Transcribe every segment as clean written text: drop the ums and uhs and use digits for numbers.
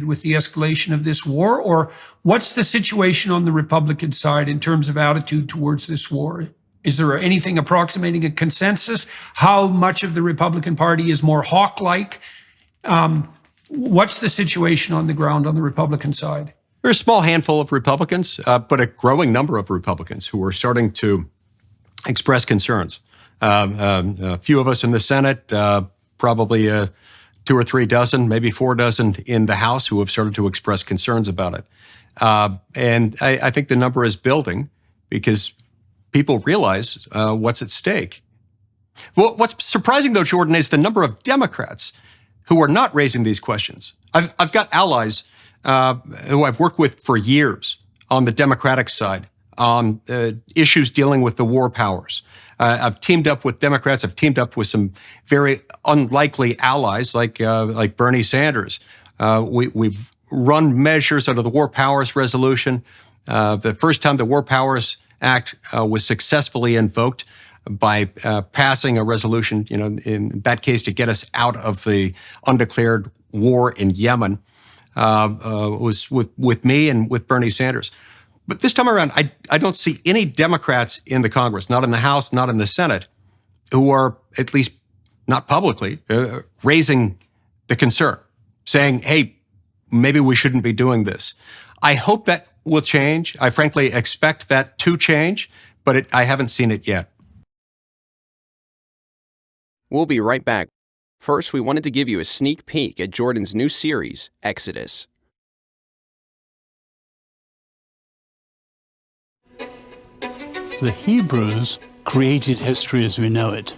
with the escalation of this war? Or what's the situation on the Republican side in terms of attitude towards this war? Is there anything approximating a consensus? How much of the Republican Party is more hawk-like? What's the situation on the ground on the Republican side? There's a small handful of Republicans, but a growing number of Republicans who are starting to express concerns. A few of us in the Senate, probably 2 or 3 dozen, maybe 4 dozen in the House who have started to express concerns about it. And I think the number is building because people realize what's at stake. Well, what's surprising, though, Jordan, is the number of Democrats who are not raising these questions. I've got allies who I've worked with for years on the Democratic side on issues dealing with the war powers. I've teamed up with Democrats. I've teamed up with some very unlikely allies like Bernie Sanders. We've run measures under the War Powers Resolution. The first time the War Powers Act was successfully invoked by passing a resolution, in that case, to get us out of the undeclared war in Yemen, was with me and with Bernie Sanders. But this time around, I don't see any Democrats in the Congress, not in the House, not in the Senate, who are, at least not publicly, raising the concern, saying, hey, maybe we shouldn't be doing this. I hope that will change. I frankly expect that to change, but I haven't seen it yet. We'll be right back. First, we wanted to give you a sneak peek at Jordan's new series, Exodus. The Hebrews created history as we know it.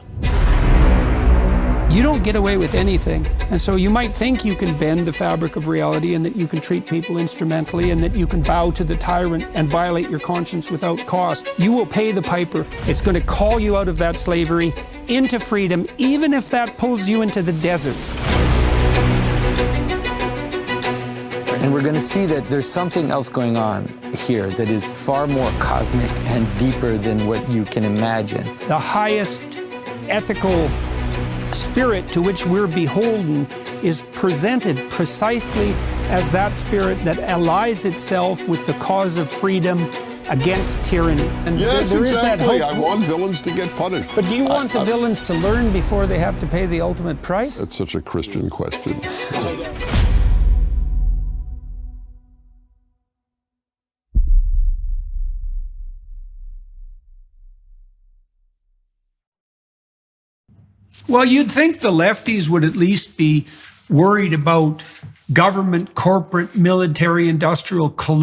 You don't get away with anything. And so you might think you can bend the fabric of reality and that you can treat people instrumentally and that you can bow to the tyrant and violate your conscience without cost. You will pay the piper. It's going to call you out of that slavery into freedom, even if that pulls you into the desert. And we're going to see that there's something else going on here that is far more cosmic and deeper than what you can imagine. The highest ethical spirit to which we're beholden is presented precisely as that spirit that allies itself with the cause of freedom against tyranny. And yes, there exactly. Is that I want villains to get punished. But do you want the villains to learn before they have to pay the ultimate price? That's such a Christian question. Well, you'd think the lefties would at least be worried about government, corporate, military, industrial collusion.